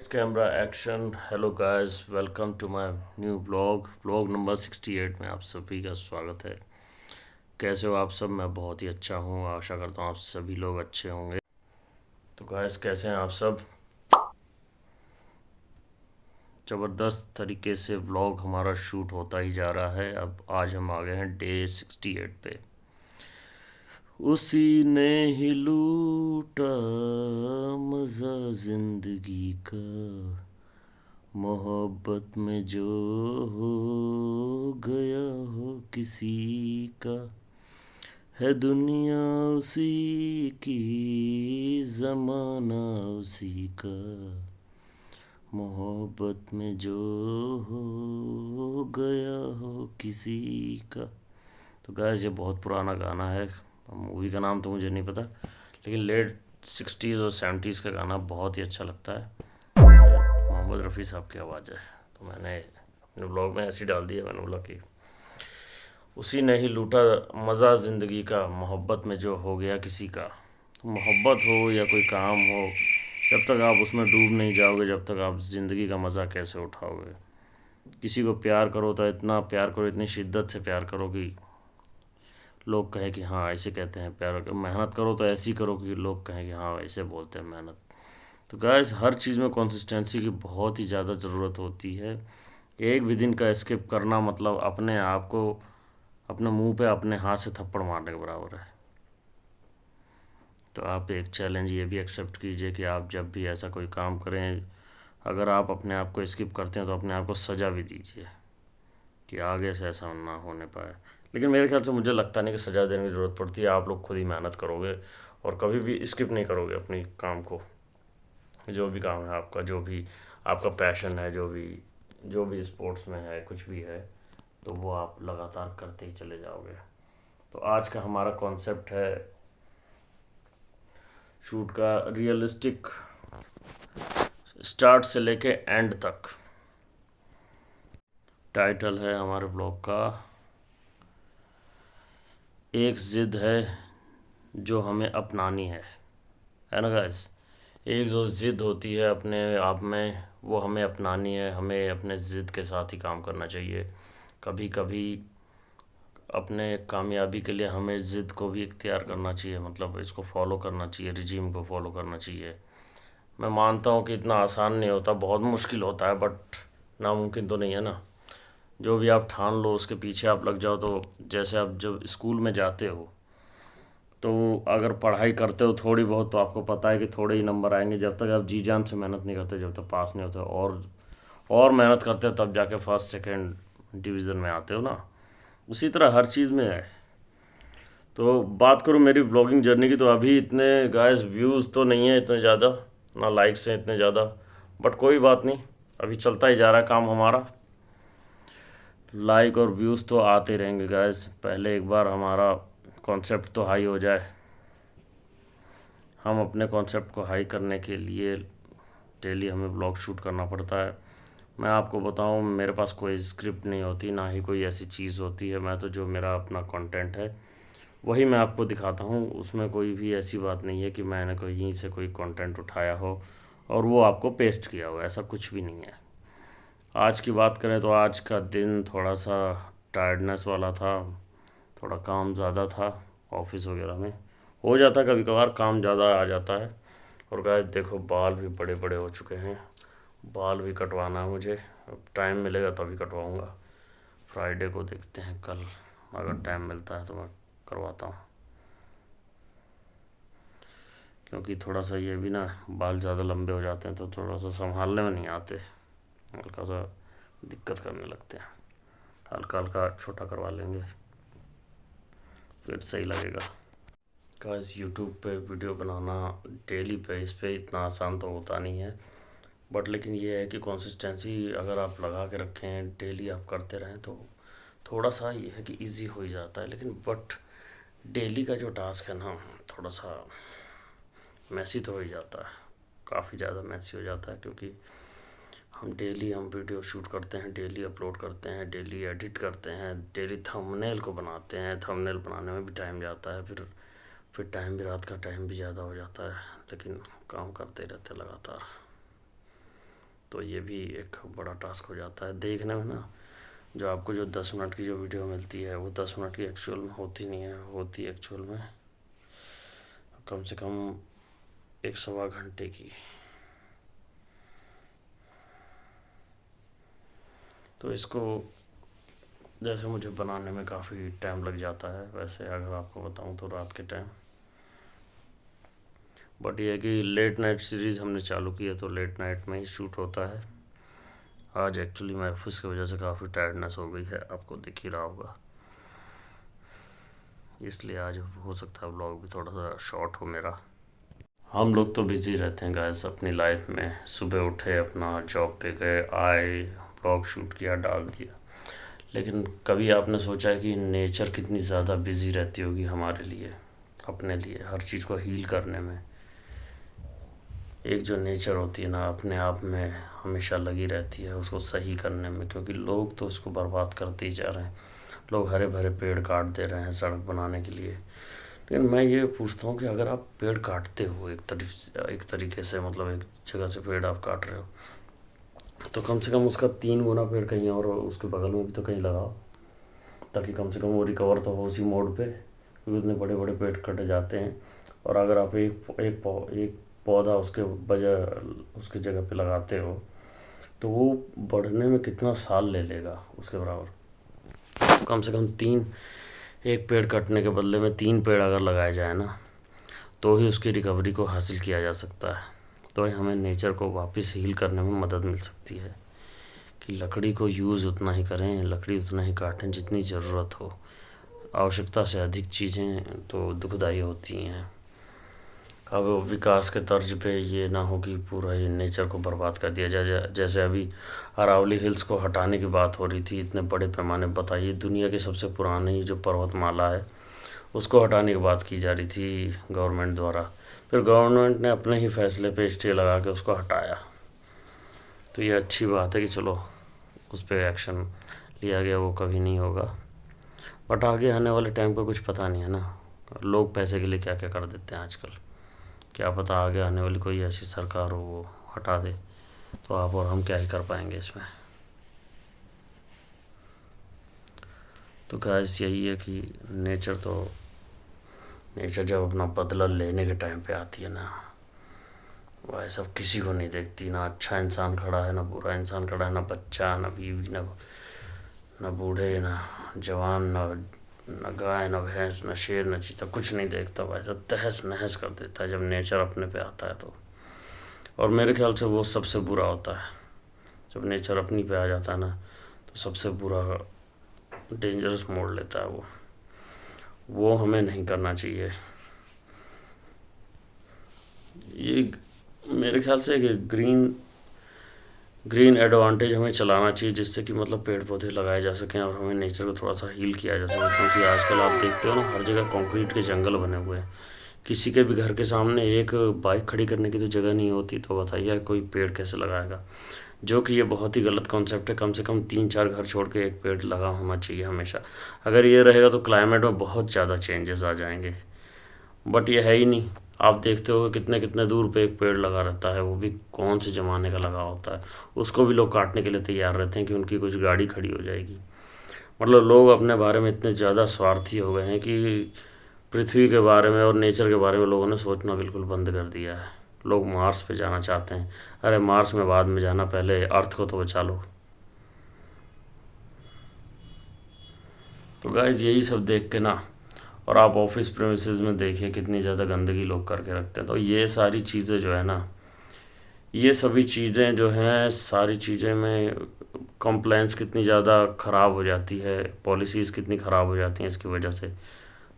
Lights camera action. Hello guys, welcome to my new blog number 68 में आप सभी का स्वागत है। कैसे हो आप सब? मैं बहुत ही अच्छा हूँ, आशा करता हूँ आप सभी लोग अच्छे होंगे। तो गाइस, कैसे हैं आप सब? ज़बरदस्त तरीके से व्लॉग हमारा शूट होता ही जा रहा है। अब आज हम आ गए हैं डे 68 पे। उसी ने ही लूटा मज़ा ज़िंदगी का, मोहब्बत में जो हो गया हो किसी का, है दुनिया उसी की, ज़माना उसी का, मोहब्बत में जो हो गया हो किसी का। तो गाइस, ये बहुत पुराना गाना है। मूवी का नाम तो मुझे नहीं पता, लेकिन लेट 60s और 70s का गाना बहुत ही अच्छा लगता है। मोहम्मद रफ़ी साहब की आवाज़ है, तो मैंने अपने ब्लॉग में ऐसी डाल दी है। मैंने बोला कि उसी ने ही लूटा मज़ा ज़िंदगी का, मोहब्बत में जो हो गया किसी का। तो मोहब्बत हो या कोई काम हो, जब तक आप उसमें डूब नहीं जाओगे, जब तक आप ज़िंदगी का मज़ा कैसे उठाओगे? किसी को प्यार करो तो इतना प्यार करो, इतनी शिद्दत से प्यार करो कि लोग कहें कि हाँ ऐसे कहते हैं प्यार। मेहनत करो तो ऐसी करो कि लोग कहें कि हाँ ऐसे बोलते हैं मेहनत। तो गाइस, हर चीज़ में कंसिस्टेंसी की बहुत ही ज़्यादा ज़रूरत होती है। एक भी दिन का स्किप करना मतलब अपने आप को अपने मुंह पे अपने हाथ से थप्पड़ मारने के बराबर है। तो आप एक चैलेंज ये भी एक्सेप्ट कीजिए कि आप जब भी ऐसा कोई काम करें, अगर आप अपने आप को स्किप करते हैं तो अपने आप को सज़ा भी दीजिए कि आगे से ऐसा ना होने पाए। लेकिन मेरे ख्याल से मुझे लगता नहीं कि सज़ा देने की ज़रूरत पड़ती है। आप लोग खुद ही मेहनत करोगे और कभी भी स्किप नहीं करोगे अपनी काम को। जो भी काम है आपका, जो भी आपका पैशन है, जो भी स्पोर्ट्स में है, कुछ भी है, तो वो आप लगातार करते ही चले जाओगे। तो आज का हमारा कॉन्सेप्ट है शूट का रियलिस्टिक, स्टार्ट से लेके एंड तक। टाइटल है हमारे ब्लॉग का, एक ज़िद है जो हमें अपनानी है ना गाइस? एक जो ज़िद होती है अपने आप में, वो हमें अपनानी है। हमें अपने ज़िद के साथ ही काम करना चाहिए। कभी कभी अपने कामयाबी के लिए हमें ज़िद को भी इख्तियार करना चाहिए, मतलब इसको फॉलो करना चाहिए, रिजीम को फॉलो करना चाहिए। मैं मानता हूँ कि इतना आसान नहीं होता, बहुत मुश्किल होता है, बट नामुमकिन तो नहीं है ना। जो भी आप ठान लो उसके पीछे आप लग जाओ। तो जैसे आप जब स्कूल में जाते हो तो अगर पढ़ाई करते हो थोड़ी बहुत, तो आपको पता है कि थोड़े ही नंबर आएंगे। जब तक आप जी जान से मेहनत नहीं करते, जब तक पास नहीं होते, और मेहनत करते हो तब जाके फर्स्ट सेकंड डिवीज़न में आते हो ना। उसी तरह हर चीज़ में है। तो बात करूँ मेरी व्लॉगिंग जर्नी की, तो अभी इतने गाइस व्यूज़ तो नहीं है इतने ज़्यादा, ना लाइक्स हैं इतने ज़्यादा, बट कोई बात नहीं, अभी चलता ही जा रहा है काम हमारा। लाइक और व्यूज़ तो आते रहेंगे गाइस, पहले एक बार हमारा कॉन्सेप्ट तो हाई हो जाए। हम अपने कॉन्सेप्ट को हाई करने के लिए डेली हमें ब्लॉग शूट करना पड़ता है। मैं आपको बताऊं, मेरे पास कोई स्क्रिप्ट नहीं होती, ना ही कोई ऐसी चीज़ होती है। मैं तो जो मेरा अपना कंटेंट है वही मैं आपको दिखाता हूँ। उसमें कोई भी ऐसी बात नहीं है कि मैंने कहीं से कोई कंटेंट उठाया हो और वो आपको पेस्ट किया हो, ऐसा कुछ भी नहीं है। आज की बात करें तो आज का दिन थोड़ा सा टायर्डनेस वाला था, थोड़ा काम ज़्यादा था ऑफिस वगैरह में। हो जाता है कभी कभार, काम ज़्यादा आ जाता है। और गाइस देखो, बाल भी बड़े बड़े हो चुके हैं, बाल भी कटवाना है मुझे। अब टाइम मिलेगा तभी कटवाऊँगा। फ्राइडे को देखते हैं, कल अगर टाइम मिलता है तो मैं करवाता हूँ। क्योंकि थोड़ा सा ये भी ना, बाल ज़्यादा लंबे हो जाते हैं तो थोड़ा सा संभालने में नहीं आते, हल्का सा दिक्कत करने लगते हैं। हल्का हल्का छोटा करवा लेंगे, फिर सही लगेगा। गाइस, यूट्यूब पे वीडियो बनाना डेली बेस पे इतना आसान तो होता नहीं है, बट लेकिन ये है कि कंसिस्टेंसी अगर आप लगा के रखें, डेली आप करते रहें, तो थोड़ा सा ये है कि इजी हो ही जाता है। लेकिन बट डेली का जो टास्क है ना, थोड़ा सा मैसी तो हो ही जाता है, काफ़ी ज़्यादा मैसी हो जाता है। क्योंकि हम वीडियो शूट करते हैं, डेली अपलोड करते हैं, डेली एडिट करते हैं, डेली थंबनेल को बनाते हैं। थंबनेल बनाने में भी टाइम जाता है, फिर टाइम भी, रात का टाइम भी ज़्यादा हो जाता है। लेकिन काम करते रहते लगातार। तो ये भी एक बड़ा टास्क हो जाता है देखने में ना। जो आपको जो 10 मिनट की जो वीडियो मिलती है वो 10 मिनट की एक्चुअल में होती नहीं है, होती एक्चुअल में कम से कम 1 सवा घंटे की। तो इसको जैसे मुझे बनाने में काफ़ी टाइम लग जाता है, वैसे अगर आपको बताऊं तो रात के टाइम। बट ये है कि लेट नाइट सीरीज़ हमने चालू की है तो लेट नाइट में ही शूट होता है। आज एक्चुअली मैं ऑफिस की वजह से काफ़ी टायर्डनेस हो गई है, आपको दिख ही रहा होगा, इसलिए आज हो सकता है व्लॉग भी थोड़ा सा शॉर्ट हो मेरा। हम लोग तो बिज़ी रहते हैं गाइस अपनी लाइफ में। सुबह उठे, अपना जॉब पे गए, आए, व्लॉग शूट किया, डाल दिया। लेकिन कभी आपने सोचा है कि नेचर कितनी ज़्यादा बिज़ी रहती होगी हमारे लिए, अपने लिए, हर चीज़ को हील करने में। एक जो नेचर होती है ना, अपने आप में हमेशा लगी रहती है उसको सही करने में, क्योंकि लोग तो उसको बर्बाद करते ही जा रहे हैं। लोग हरे भरे पेड़ काट दे रहे हैं सड़क बनाने के लिए। लेकिन मैं ये पूछता हूँ कि अगर आप पेड़ काटते हो एक तरीके से, मतलब एक जगह से पेड़ आप काट रहे हो, तो कम से कम उसका 3 गुना पेड़ कहीं और उसके बगल में भी तो कहीं लगाओ, ताकि कम से कम वो रिकवर तो हो उसी मोड पे, क्योंकि उतने बड़े बड़े पेड़ कट जाते हैं। और अगर आप एक पौधा उसके बजाय उसकी जगह पे लगाते हो तो वो बढ़ने में कितना साल ले लेगा उसके बराबर। तो कम से कम एक पेड़ कटने के बदले में 3 पेड़ अगर लगाए जाए ना, तो ही उसकी रिकवरी को हासिल किया जा सकता है। तो ही हमें नेचर को वापस हील करने में मदद मिल सकती है कि लकड़ी को यूज़ उतना ही करें, लकड़ी उतना ही काटें जितनी ज़रूरत हो। आवश्यकता से अधिक चीज़ें तो दुखदाई होती हैं। अब विकास के तर्ज पे ये ना हो कि पूरा ये नेचर को बर्बाद कर दिया जाए। जैसे अभी अरावली हिल्स को हटाने की बात हो रही थी, इतने बड़े पैमाने, बताइए, दुनिया की सबसे पुरानी जो पर्वतमाला है उसको हटाने की बात की जा रही थी गवर्नमेंट द्वारा। फिर गवर्नमेंट ने अपने ही फैसले पे स्टे लगा के उसको हटाया। तो ये अच्छी बात है कि चलो उस पर एक्शन लिया गया, वो कभी नहीं होगा। बट आगे आने वाले टाइम का कुछ पता नहीं है ना, लोग पैसे के लिए क्या क्या कर देते हैं आजकल। क्या पता आगे आने वाली कोई ऐसी सरकार हो वो हटा दे, तो आप और हम क्या ही कर पाएंगे इसमें। तो गाइस यही है कि नेचर जब अपना बदला लेने के टाइम पे आती है ना, वह सब किसी को नहीं देखती। ना अच्छा इंसान खड़ा है, ना बुरा इंसान खड़ा है, ना बच्चा, ना बीवी, ना बूढ़े, ना जवान, ना गाय, ना भैंस, ना शेर, ना चीता, कुछ नहीं देखता। वैसा तहस नहस कर देता है जब नेचर अपने पे आता है तो। और मेरे ख्याल से वो सबसे बुरा होता है जब नेचर अपनी पे आ जाता है ना, तो सबसे बुरा डेंजरस मोड़ लेता है वो हमें नहीं करना चाहिए। ये मेरे ख्याल से ग्रीन एडवांटेज हमें चलाना चाहिए, जिससे कि मतलब पेड़ पौधे लगाए जा सकें और हमें नेचर को थोड़ा सा हील किया जा सके। क्योंकि आजकल आप देखते हो ना, हर जगह कंक्रीट के जंगल बने हुए हैं। किसी के भी घर के सामने एक बाइक खड़ी करने की तो जगह नहीं होती, तो बताइए कोई पेड़ कैसे लगाएगा। जो कि ये बहुत ही गलत कॉन्सेप्ट है। कम से कम 3-4 घर छोड़ के एक पेड़ लगा होना चाहिए हमेशा। अगर ये रहेगा तो क्लाइमेट में बहुत ज़्यादा चेंजेस आ जाएंगे। बट ये है ही नहीं। आप देखते हो कितने कितने दूर पे एक पेड़ लगा रहता है, वो भी कौन से ज़माने का लगा होता है। उसको भी लोग काटने के लिए तैयार रहते हैं कि उनकी कुछ गाड़ी खड़ी हो जाएगी। मतलब लोग अपने बारे में इतने ज़्यादा स्वार्थी हो गए हैं कि पृथ्वी के बारे में और नेचर के बारे में लोगों ने सोचना बिल्कुल बंद कर दिया है। लोग मार्स पे जाना चाहते हैं। अरे मार्स में बाद में जाना, पहले अर्थ को तो बचा लो। तो गाइज यही सब देख के ना, और आप ऑफिस प्रेमिसेस में देखिए कितनी ज़्यादा गंदगी लोग करके रखते हैं। तो ये सारी चीज़ें जो है ना, ये सभी चीज़ें जो हैं, सारी चीज़ें में कंप्लाइंस कितनी ज़्यादा ख़राब हो जाती है, पॉलिसीज़ कितनी ख़राब हो जाती हैं इसकी वजह से।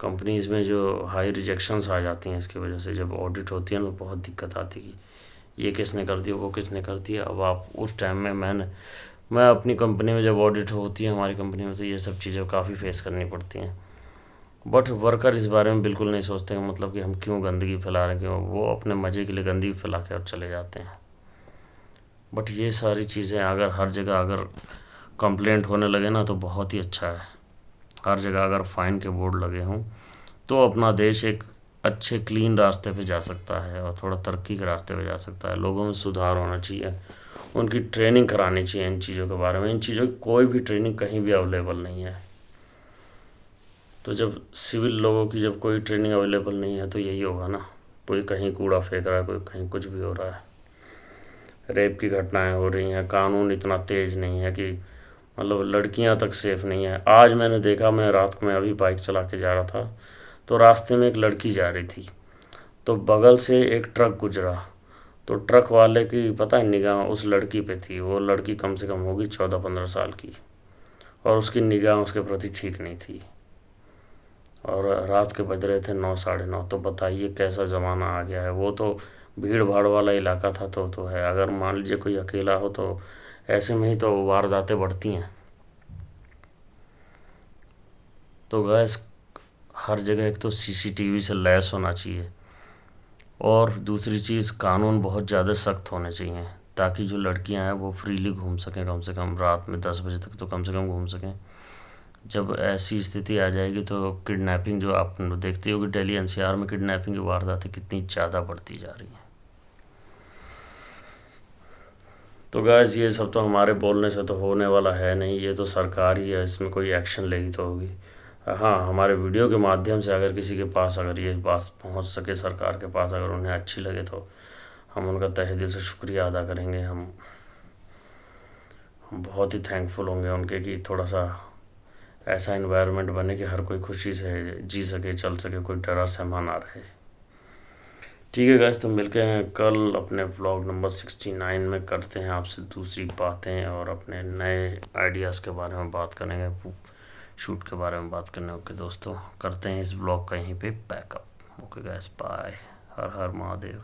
कंपनीज़ में जो हाई रिजेक्शंस आ जाती हैं इसकी वजह से, जब ऑडिट होती है ना, तो बहुत दिक्कत आती है कि ये किसने कर दिया, वो किसने कर दिया। अब आप उस टाइम में मैं अपनी कंपनी में जब ऑडिट होती है हमारी कंपनी में, तो ये सब चीज़ें काफ़ी फेस करनी पड़ती हैं। बट वर्कर इस बारे में बिल्कुल नहीं सोचते हैं, मतलब कि हम क्यों गंदगी फैला रहे हैं, क्यों। वो अपने मज़े के लिए गंदगी फैला के और चले जाते हैं। बट ये सारी चीज़ें अगर हर जगह अगर कंप्लेंट होने लगे ना, तो बहुत ही अच्छा है। हर जगह अगर फ़ाइन के बोर्ड लगे हों तो अपना देश एक अच्छे क्लीन रास्ते पे जा सकता है और थोड़ा तरक्की के रास्ते पे जा सकता है। लोगों में सुधार होना चाहिए उनकी ट्रेनिंग करानी चाहिए इन चीज़ों के बारे में। इन चीज़ों की कोई भी ट्रेनिंग कहीं भी अवेलेबल नहीं है। तो जब सिविल लोगों की जब कोई ट्रेनिंग अवेलेबल नहीं है तो यही होगा ना, कोई कहीं कूड़ा फेंक रहा है, कोई कहीं कुछ भी हो रहा है, रेप की घटनाएं हो रही हैं, कानून इतना तेज़ नहीं है कि मतलब लड़कियां तक सेफ़ नहीं है। आज मैंने देखा, मैं रात को मैं अभी बाइक चला के जा रहा था तो रास्ते में एक लड़की जा रही थी, तो बगल से एक ट्रक गुजरा, तो ट्रक वाले की पता है निगाह उस लड़की पे थी। वो लड़की कम से कम होगी 14-15 साल की, और उसकी निगाह उसके प्रति ठीक नहीं थी, और रात के बज रहे थे 9, 9:30। तो बताइए कैसा ज़माना आ गया है। वो तो भीड़ भाड़ वाला इलाका था तो है, अगर मान लीजिए कोई अकेला हो तो ऐसे में ही तो वारदातें बढ़ती हैं। तो गैस हर जगह एक तो सीसीटीवी से लैस होना चाहिए, और दूसरी चीज़ कानून बहुत ज़्यादा सख्त होने चाहिए, ताकि जो लड़कियां हैं वो फ्रीली घूम सकें, कम से कम रात में 10 बजे तक तो कम से कम घूम सकें। जब ऐसी स्थिति आ जाएगी तो किडनैपिंग, जो आप देखते हो कि दिल्ली एनसीआर में किडनैपिंग की वारदातें कितनी ज़्यादा बढ़ती जा रही हैं। तो गाइस ये सब तो हमारे बोलने से तो होने वाला है नहीं, ये तो सरकार ही है, इसमें कोई एक्शन लेगी तो होगी। हाँ, हमारे वीडियो के माध्यम से अगर किसी के पास अगर ये बात पहुंच सके सरकार के पास, अगर उन्हें अच्छी लगे तो हम उनका तहे दिल से शुक्रिया अदा करेंगे। हम बहुत ही थैंकफुल होंगे उनके कि थोड़ा सा ऐसा इन्वायरमेंट बने कि हर कोई खुशी से जी सके, चल सके, कोई डरा सहमा ना रहे। ठीक है गाइस, तो मिलते हैं कल अपने व्लॉग नंबर 69 में, करते हैं आपसे दूसरी बातें और अपने नए आइडियाज़ के बारे में बात करेंगे, शूट के बारे में बात करने। ओके दोस्तों, करते हैं इस व्लॉग का यहीं पे पैकअप। Okay guys, bye. हर हर महादेव।